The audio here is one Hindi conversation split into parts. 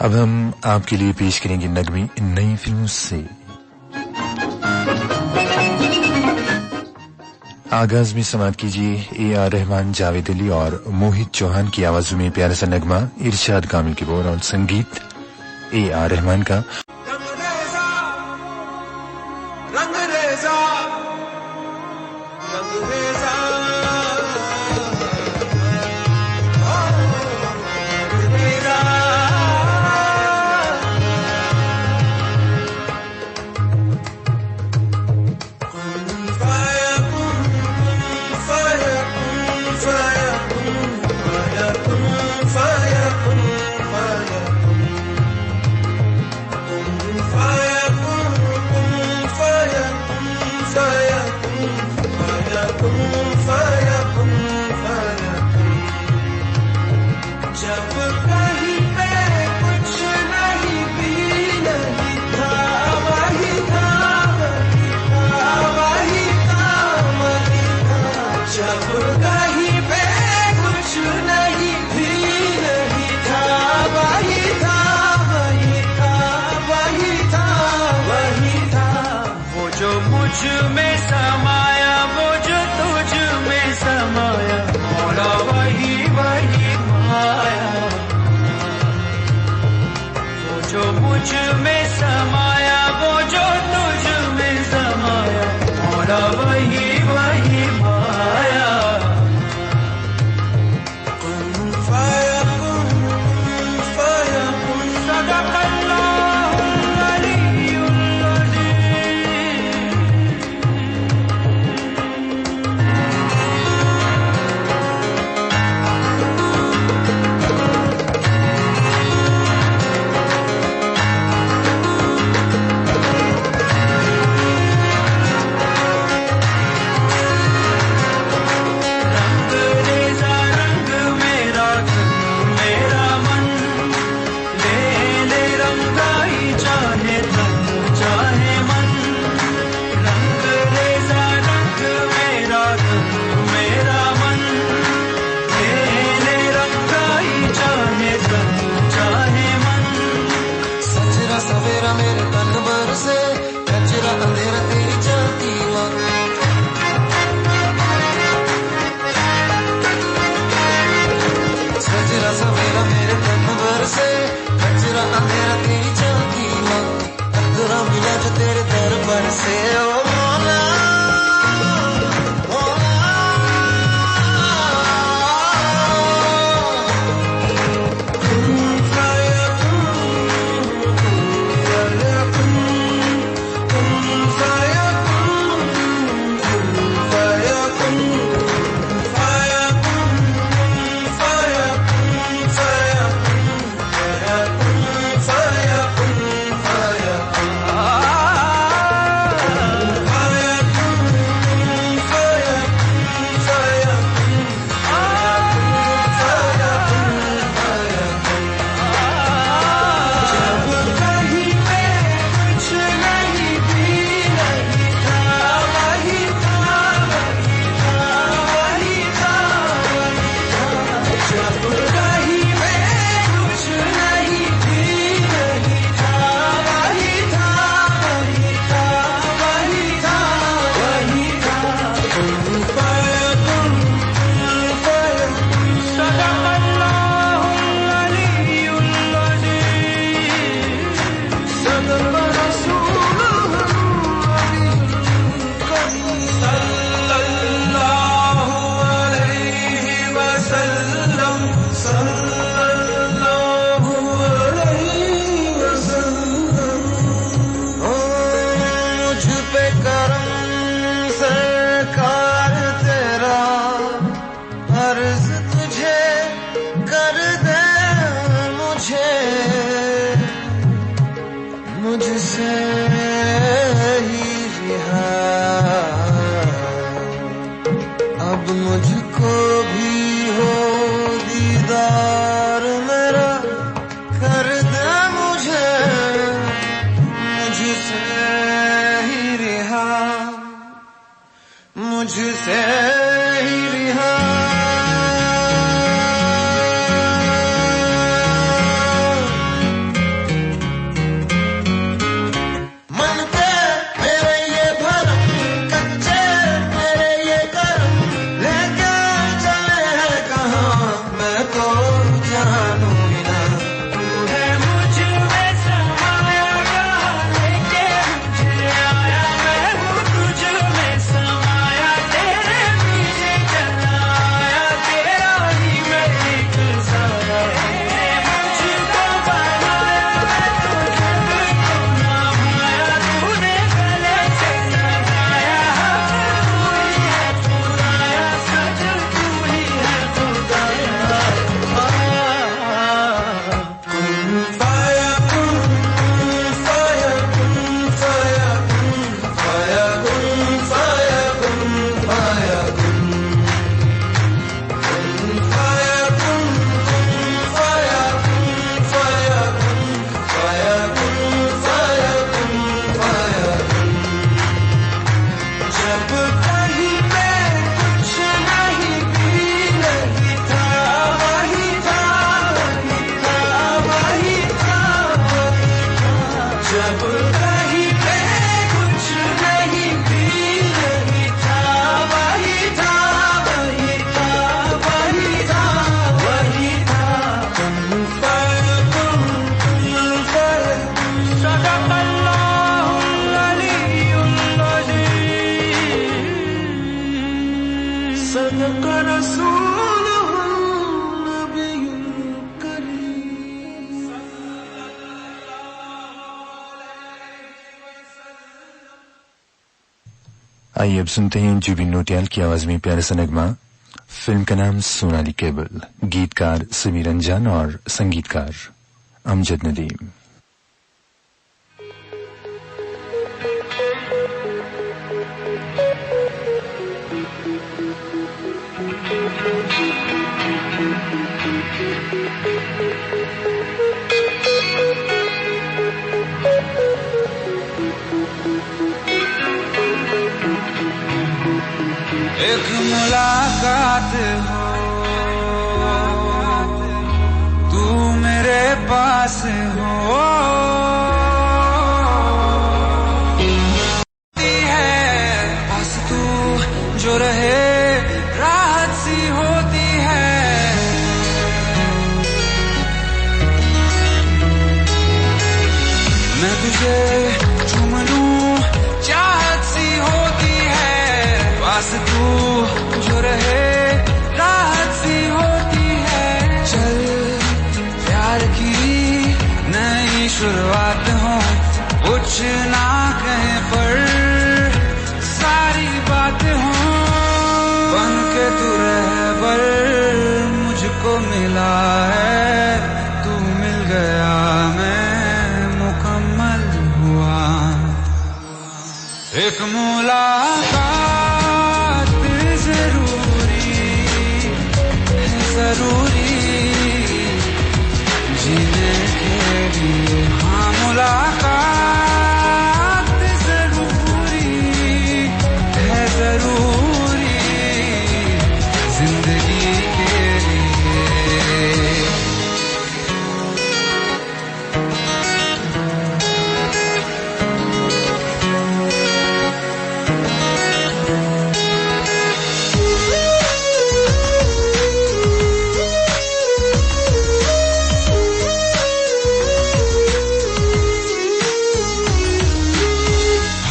अब हम आपके लिए पेश करेंगे नगमे नई फिल्मों से। आगाज में समाप्त कीजिए A.R. रहमान, जावेद अली और मोहित चौहान की आवाजों में प्यारा सा नगमा इरशाद कामिल की बोल और संगीत A.R. रहमान का। आइए अब सुनते हैं जुबिन नौटियाल की आवाज में प्यारा सा नगमा। फिल्म का नाम सोनाली केबल, गीतकार समीर अंजान और संगीतकार अमजद नदीम। एक मुलाकात हो तू मेरे पास हो है बस तू जो रहे राहत सी होती है। मैं तुझे चूम लूं चाहत सी होती है, पास तू जो रहे राहत सी होती है। चल प्यार की नई शुरुआत हो, कुछ ना कहे पर सारी बातें हो। बन के तू रहबर मुझको मिला है, तू मिल गया मैं मुकम्मल हुआ। एक मुलाकात जरूरी जीने के लिए, हाँ मुलाकात जरूरी है, जरूरी जिंदगी के लिए।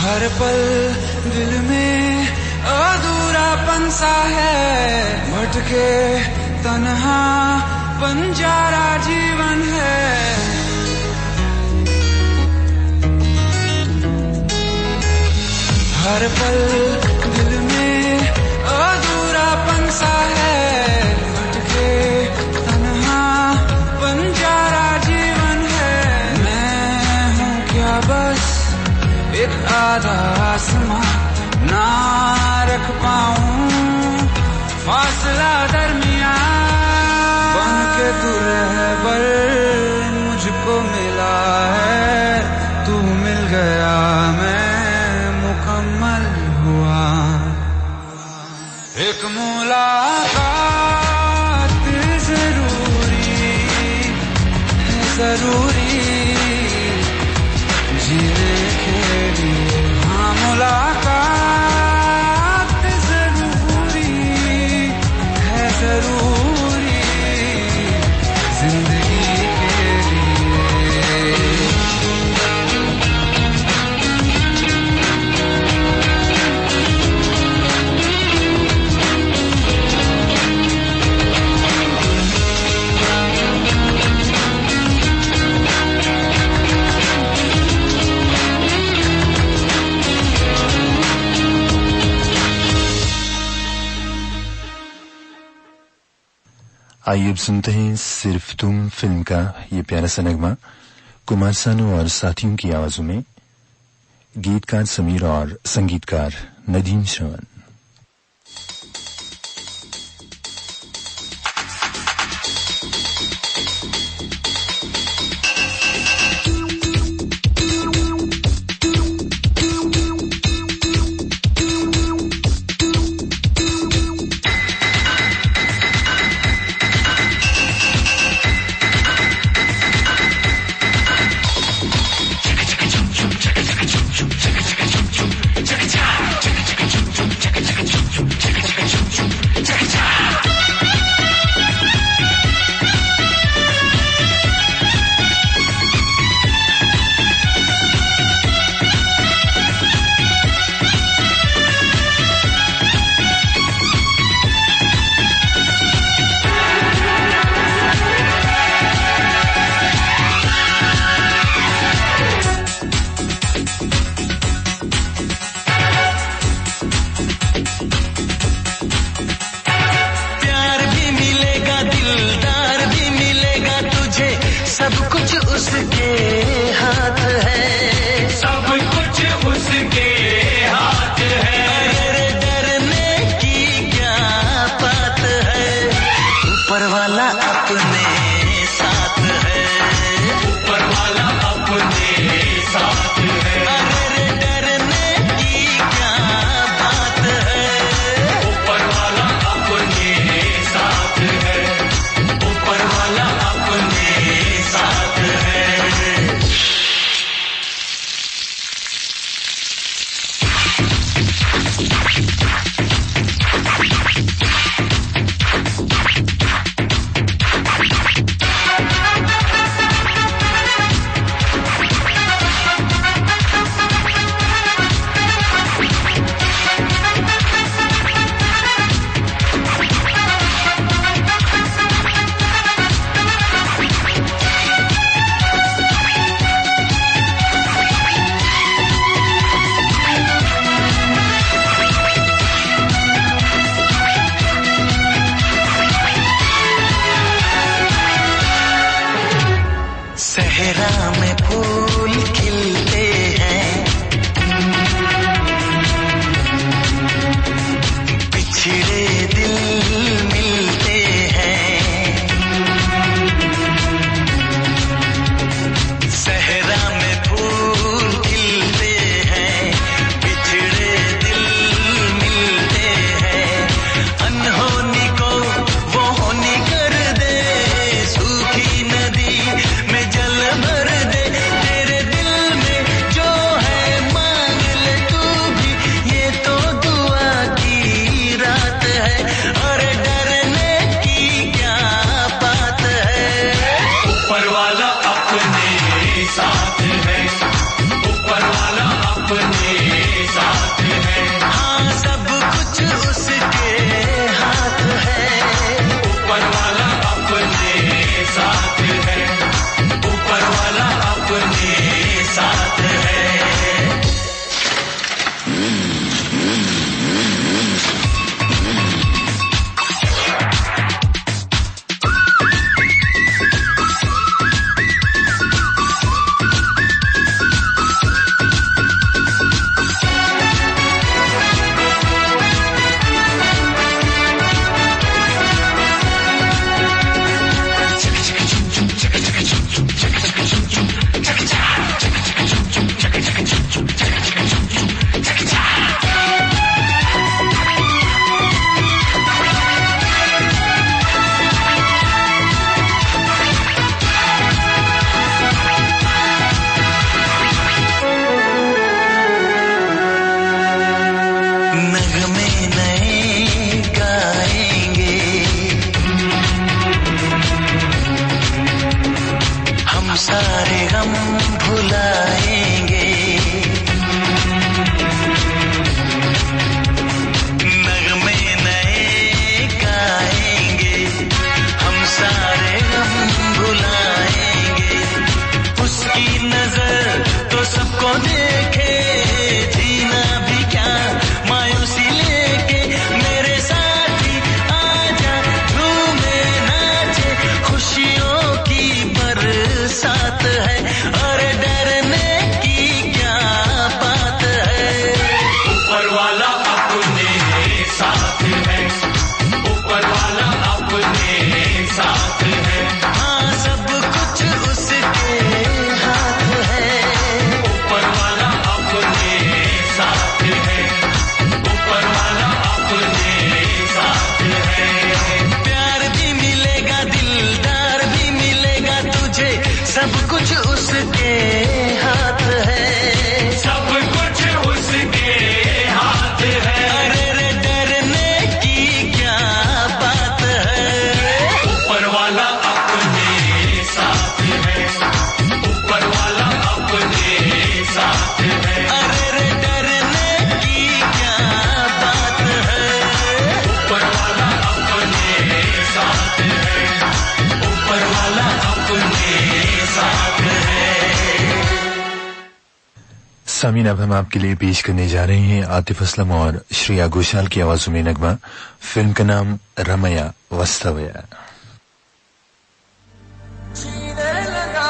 हर पल दिल में अधूरापन सा है, भटके तन्हा बंजारा जीवन है। हर पल दिल में अधूरापन सा है, भटके तन्हा बंजारा जीवन है। मैं हूँ क्या बस एक आधा आसमां, ना रख पाऊं फासला दरमियां। बन के तू रहबर मुझको मिला है, तू मिल गया मैं मुकम्मल हुआ। एक मुलाकात जरूरी है, जरूरी जीने के लिए, हाँ मुलाकात जरूरी है, जरूरी जिंदगी के लिए। आइए अब सुनते हैं सिर्फ तुम फिल्म का ये प्यारा सा नगमा, कुमार सानू और साथियों की आवाजों में, गीतकार समीर और संगीतकार Nadeem Shravan. Chaka chaka chum chum chaka chaka chum chum chaka cha chaka chaka chum chum chaka सब कुछ उसके हाथ है, सब कुछ उसके हाथ है। अरे डरने की क्या बात है, ऊपर वाला अपने साथ है, ऊपर वाला अपने साथ है। अरे डरने की क्या बात है, ऊपर वाला अपने साथ है, ऊपर वाला अपने साथ है। सहरा में फूल खिलते हैं, बिछड़े दिल मिलते हैं, सहरा में फूल खिलते हैं, बिछड़े दिल मिलते हैं, अनहोनी को वो होनी कर दे, सूखी नदी में जल भर दे, तेरे दिल में जो है मांग ले तू भी, ये तो दुआ की रात है, और डरने की क्या बात है, ऊपर वाला अपने साथ है, ऊपर वाला अपने साथ है। हाँ सब कुछ उसके हाथ है, ऊपर वाला अपने साथ है, ऊपर वाला अपने साथ है। नगमे नए गाएंगे, हम सारे गम भुलाएंगे, नगमे नए गाएंगे, हम सारे गम भुलाएंगे, उसकी नजर तो सबको देखे, जीना भी क्या मायूसी लेके, मेरे साथी आजा झूमे नाचे, खुशियों की बरसात है, और डरने की क्या बात है, ऊपर वाला अपने साथ है, ऊपर वाला अपने साथ है। हाँ सब कुछ उसके हाथ है, ऊपर वाला अपने साथ है, ऊपर वाला अपने साथ है। प्यार भी मिलेगा, दिलदार भी मिलेगा तुझे, सब कुछ उसके हाथ है, सब कुछ उसके हाथ है। अरे डरने की क्या बात है, ऊपर वाला अपने साथ है, ऊपर वाला अपने साथ है। अरे डरने की क्या बात है, ऊपर वाला अपने साथ है, ऊपर वाला अपने साथ है। सामीन, अब हम आपके लिए पेश करने जा रहे हैं आतिफ असलम और श्रेया घोषाल की आवाजों में नगमा। फिल्म का नाम रमया वास्तवया। जीने लगा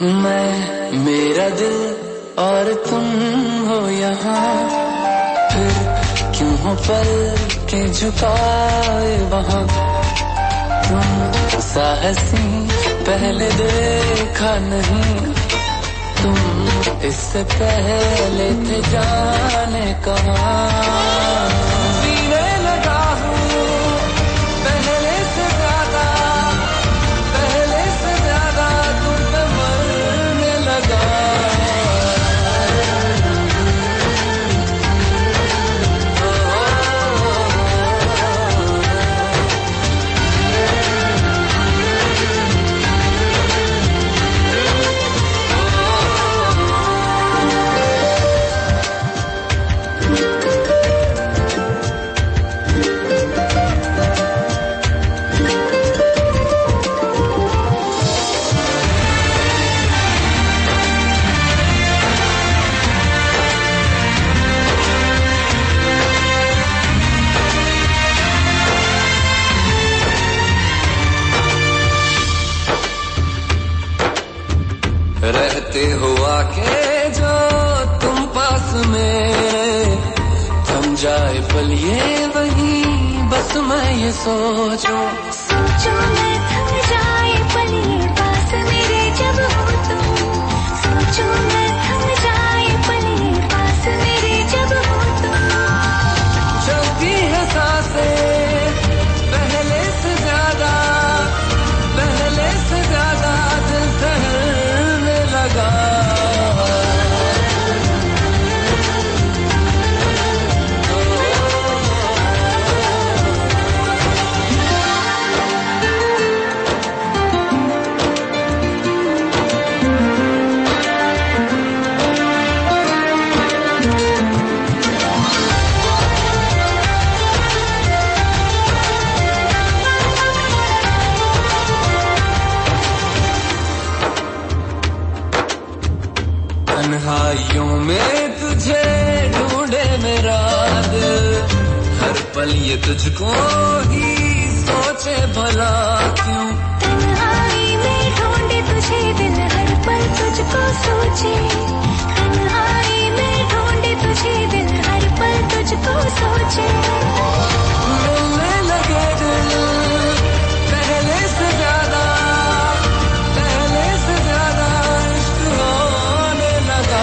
मैं मेरा दिल और तुम हो यहाँ, फिर क्यों हो पल के झुकाए वहाँ। तुम साहसी पहले देखा नहीं, तुम इससे पहले थे जाने कहाँ। सीने लगा हूँ पहले से ज्यादा, पहले से ज्यादा तुम पे मरने लगा। रहते हो आके जो तुम पास में, थम जाए पल ये वही बस मैं ये सोचूं। सोचो मैं थम जाए पल ये पास मेरे जब हो तुम। सोचो मैं थम जाए पल ये पास मेरे जब हो तुम। चलती है सांसें पहले से ज्यादा, पहले से ज्यादा दिल ठहरने लगा। तन्हाइयों में तुझे ढूंढे मेरा दिल, हर पल ये तुझको ही सोचे भला क्यों। तन्हाई में ढूंढे तुझे दिल हर पल तुझको सोचे। तन्हाई में ढूंढे तुझे दिल हर पल तुझको सोचे। मिलने लगे दिल पहले से ज्यादा, पहले से ज्यादा इश्क होने लगा।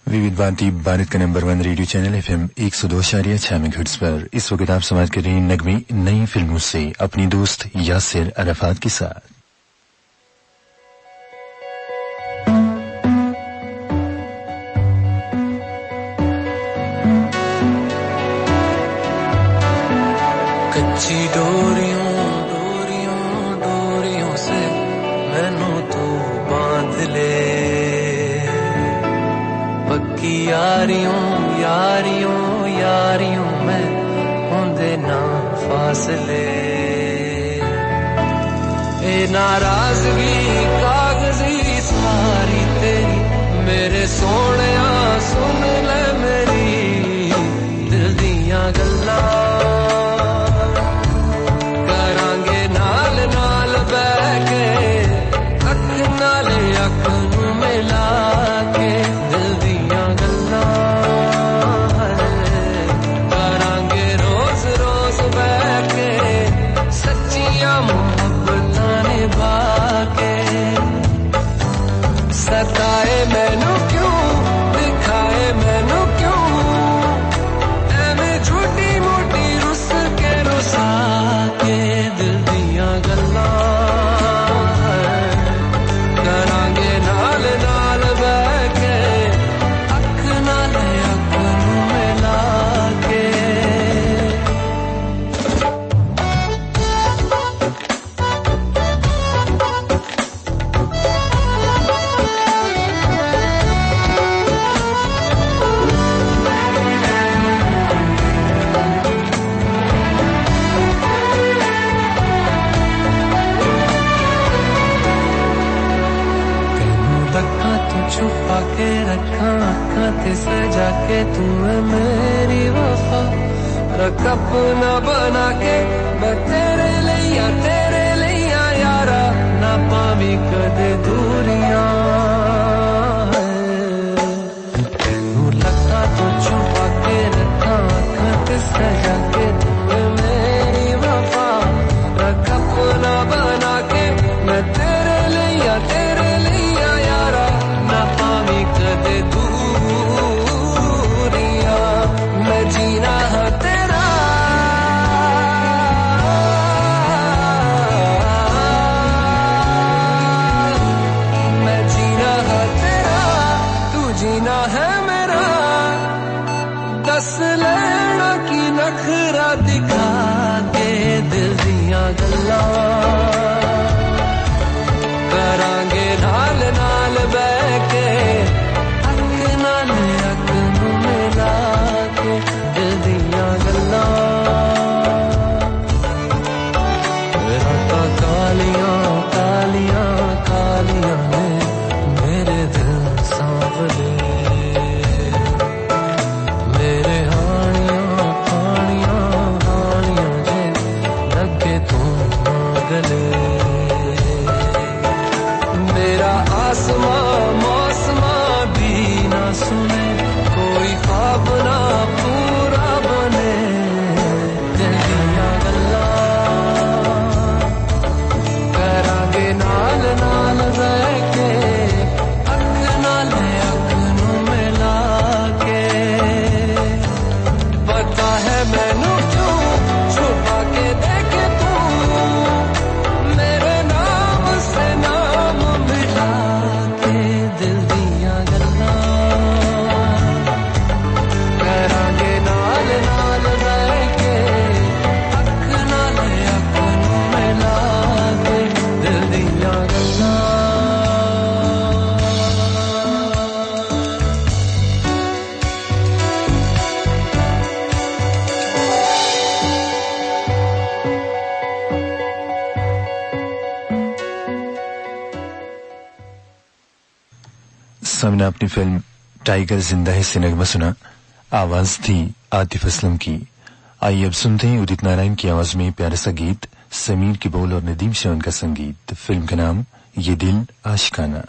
विविध भारती भारत का number 1 radio channel FM 102.6 megahertz पर इस वक्त आप समाज कर रहे हैं नगमे नई फिल्मों से अपनी दोस्त यासिर अराफात के साथ। कच्ची डोरियों डोरियों डोरियों से मैनू तू बांध ले, पक्की यारियों यारियों यारियों में होंदे ना फासले। ए नाराजगी कागजी सारी तेरी, मेरे सोहणिया सुन ले मेरी दिल दियां गल्लां। करांगे नाल नाल बैठ के अख नाल अख नूं मिला के दिल दियां गल्लां। करांगे रोज रोज बैठ के सच्चियां मुहब्बतां निभा के। सताए मैनू क्यों दिखाए मैनू के रखा आँखां ते सजा के तू है मेरी वफा रख अपना बना के मैं तेरे लिया यारा ना पावी कदे दूरियां तेनू लगा तो छुपा के रखा आँखां ते सजा के तू है मेरी वफा रख अपना बना के मैं तेरे लिया यारा ना पावी कदे दूरियां मैं जीना है तेरा मैं जीना है तेरा तू जीना है मेरा दस लेना की नखरा दिखा के दिल दियां गल्लां करांगे नाल नाल बैठ के अख नाल अख नूं मिला के दिल दियां गल्लां रातां कालियां कालियां कालियां ने मेरे दिल सांवले मेरे हानियां हानियां हानियां जे लगे तू गले मेरा आसमां मौसमां भी ना सुने कोई ख्वाब ना पूरा बने दिल दियां गल्लां करांगे नाल नाल रह के अख नाल अख नूं मिला के पता है मैनू क्यों छुपा के देखे तू मेरे नाम से नाम मिला के दिल दियां गल्लां करांगे नाल नाल रह के अख नाल अख नूं मिला के दिल दियां गल्लां सबने अपनी फिल्म टाइगर जिंदा है से नगमा सुना। आवाज थी आतिफ असलम की। आइए अब सुनते हैं उदित नारायण की आवाज में प्यारा सा गीत, समीर की बोल और नदीम श्रवण का संगीत। फिल्म का नाम ये दिल आशिकाना।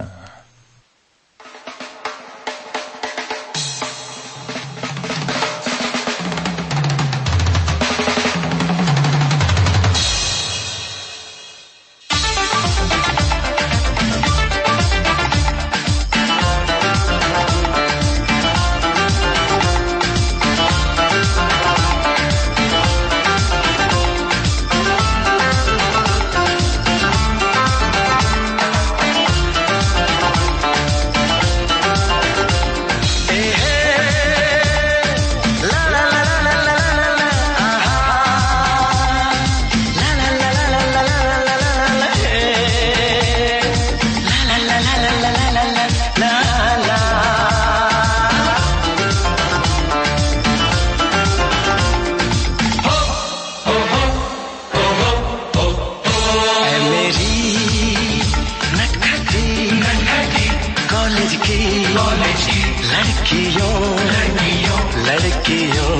लड़कियों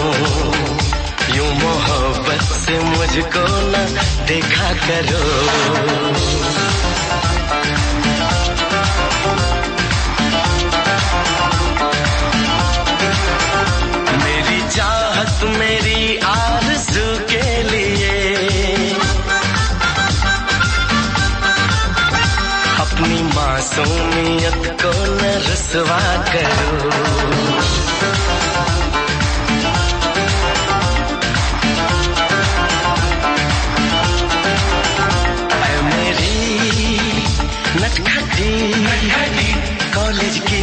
यूं मोहब्बत से मुझको न देखा करो। मेरी चाहत मेरी आरज़ू के लिए अपनी मासूमियत को न रुसवा करो। कॉलेज की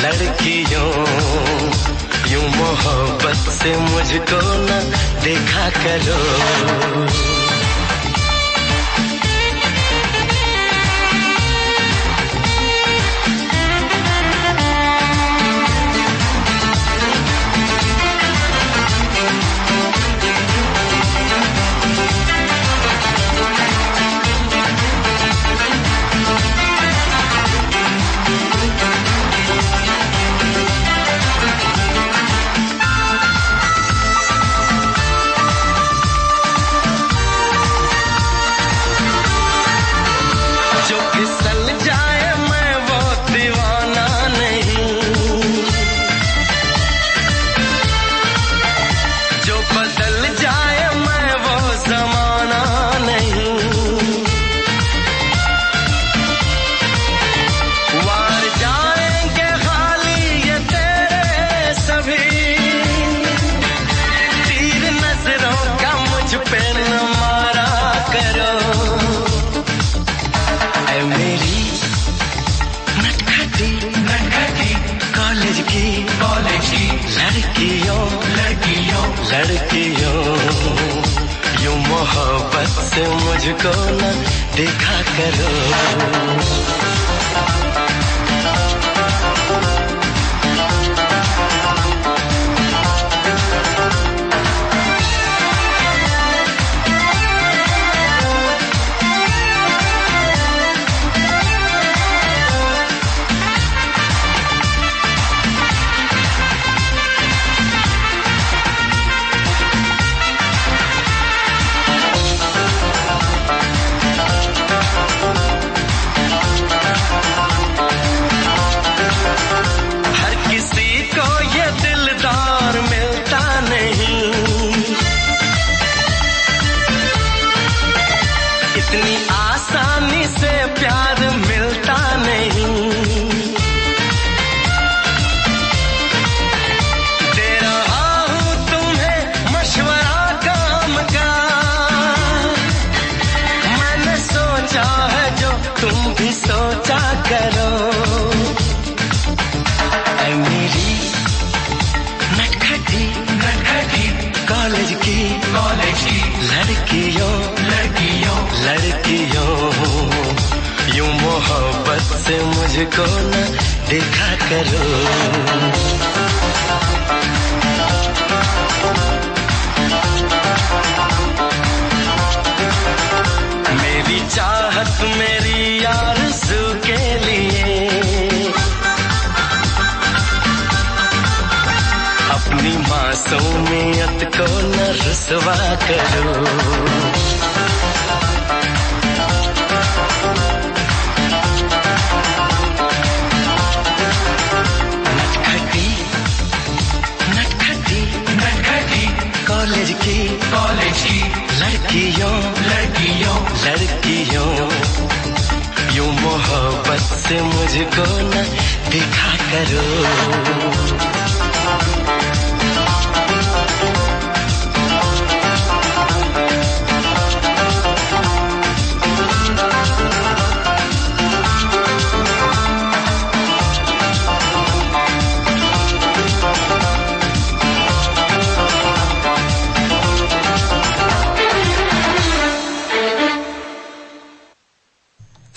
लड़कियों यूं मोहब्बत से मुझको न देखा करो। मुझको न देखा करो। इतनी आसानी से प्यार मिलता नहीं। दे रहा हूँ तुम्हें मशवरा काम का, मैंने सोचा है जो तुम भी सोचा करो। ऐ मेरी नटखटी नटखटी कॉलेज की लड़कियों यूं मोहब्बत से मुझको न देखा करो। मेरी चाहत मेरी आरज़ू के लिए अपनी मासूमियत को न रुसवा करो। कॉलेज की लड़कियों यूं मोहब्बत से मुझको न देखा करो।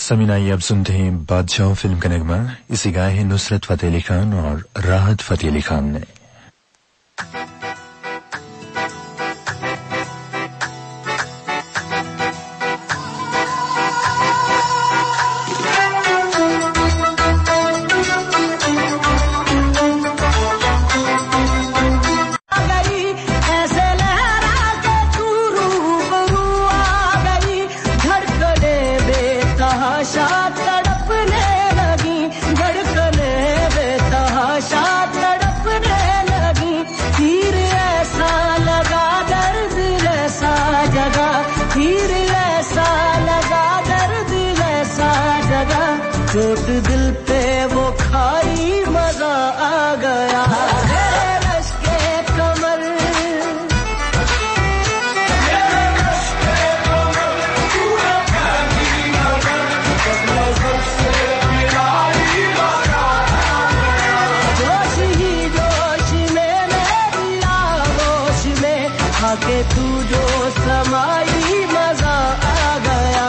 समीना, अब सुनते हैं बादशाह फिल्म का नगमा। इसे गाए हैं नुसरत फतेह अली खान और राहत फतेह अली खान ने। चोट दिल पे वो खाई मजा आ गया। रश्के कमर जोश ही जोश में मेरी आगोश में आके तू जो समाई मजा आ गया।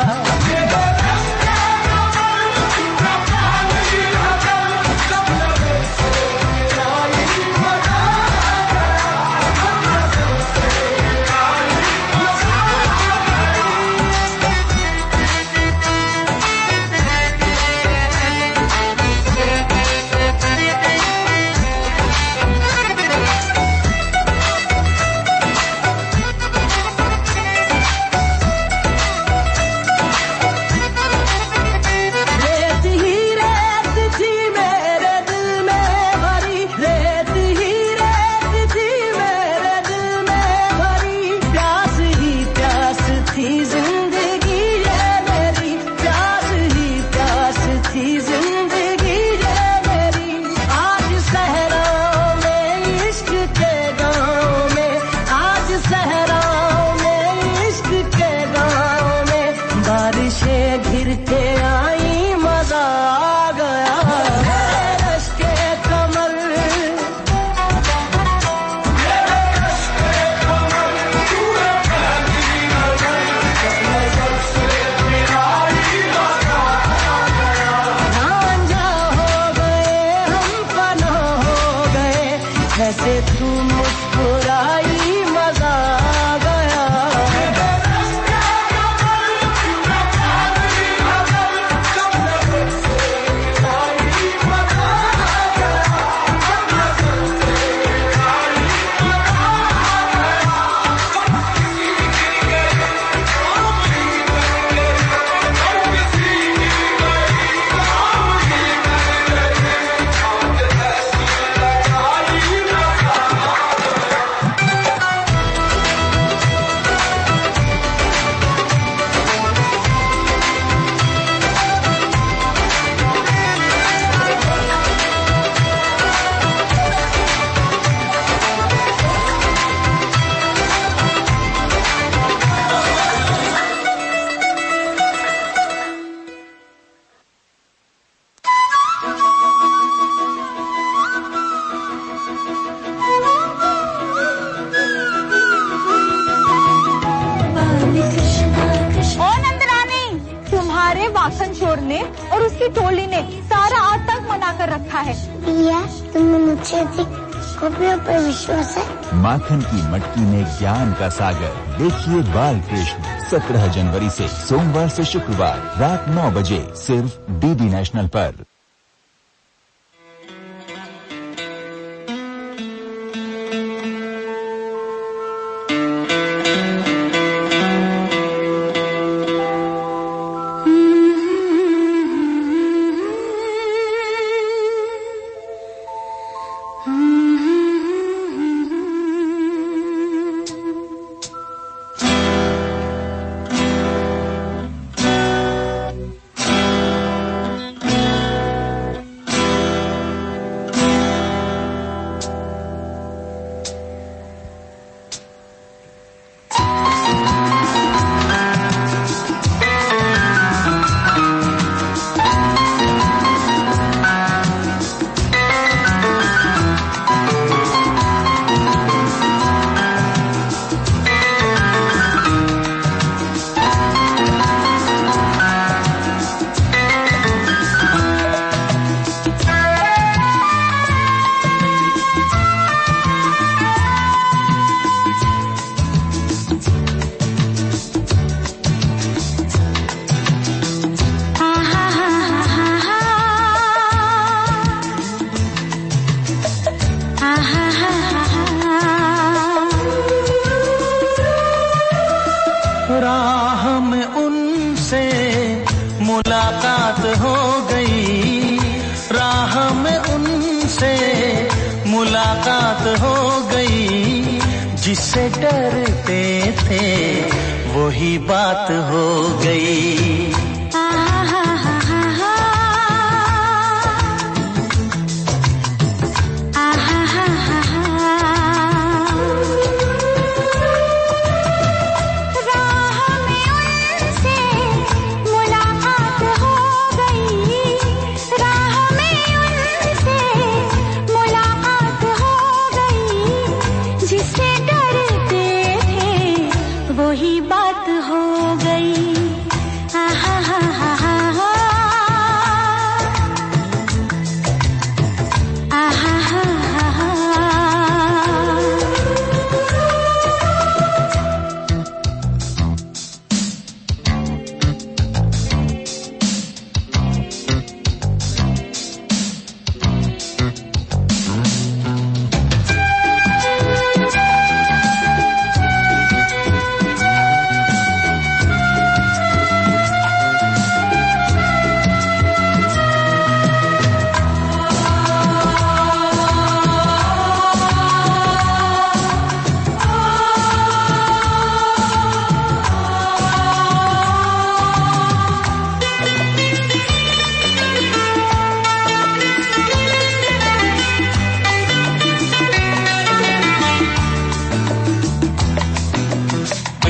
माखन चोर ने और उसकी टोली ने सारा आतंक मनाकर रखा है। भैया, तुम्हें मुझसे अधिक कॉपियों पर विश्वास है? माखन की मटकी में ज्ञान का सागर। देखिए बाल कृष्ण 17 जनवरी से सोमवार से शुक्रवार रात 9 बजे सिर्फ डीडी नेशनल पर। राह में उनसे मुलाकात हो गई, राह में उनसे मुलाकात हो गई। जिससे डरते थे वही बात हो गई। वही बात हो गई। आहा हा हा हा हा, आहा हा हा हा।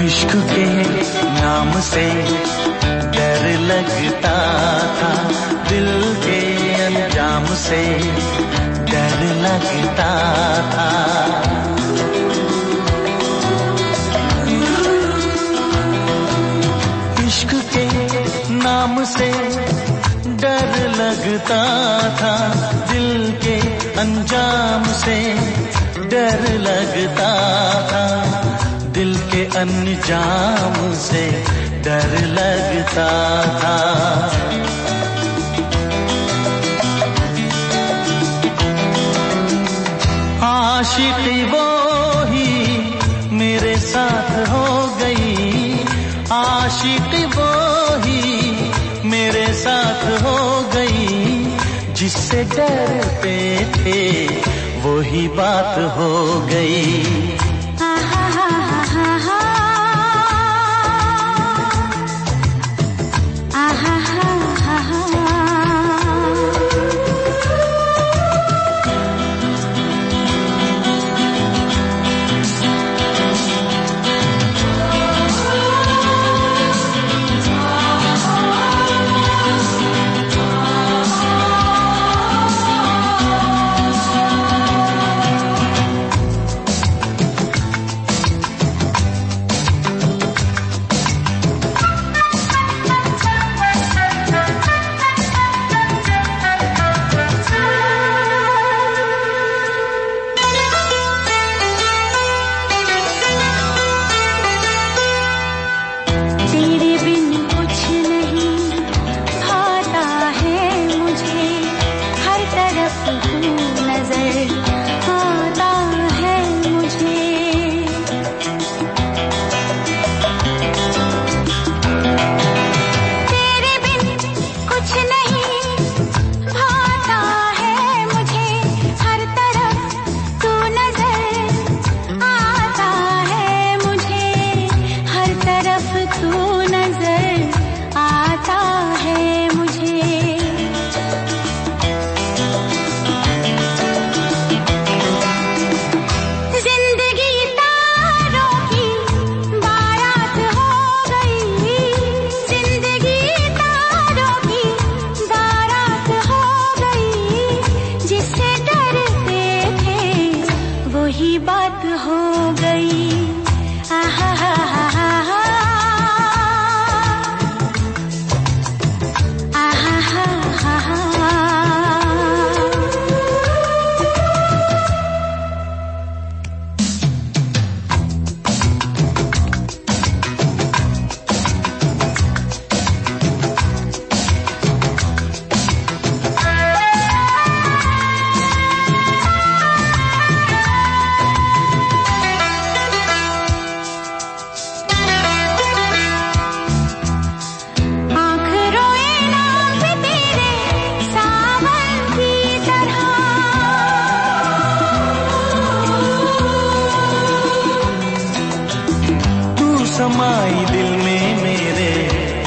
इश्क के नाम से डर लगता था, दिल के अंजाम से डर लगता था। इश्क के नाम से डर लगता था, दिल के अंजाम से डर लगता था। दिल के अंजाम से डर लगता था। आशिकी वो ही मेरे साथ हो गई, आशिकी वो ही मेरे साथ हो गई। जिससे डरते थे वही बात हो गई।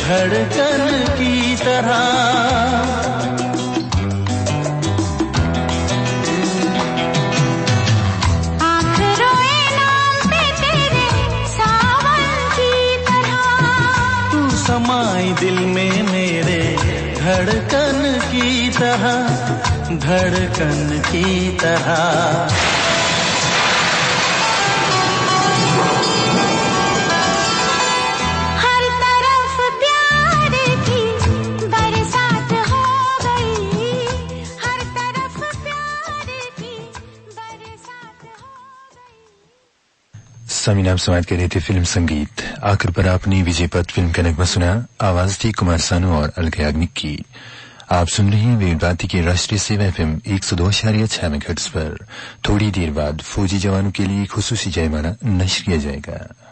धड़कन की तरह। आँख रोए नाम पे तेरे सावन की तरह। तू समाई दिल में मेरे धड़कन की तरह, धड़कन की तरह। सामीना आप समाप्त कर रहे थे फिल्म संगीत। आखिर पर आपने विजय पथ फिल्म का नगमा सुना। आवाज थी कुमार सानू और अलका याग्निक की। आप सुन रहे हैं विविध भारती के राष्ट्रीय सेवा FM 102.6 मेगाहर्ट्ज पर। थोड़ी देर बाद फौजी जवानों के लिए खुसूसी जयमाला नश्र किया जाएगा।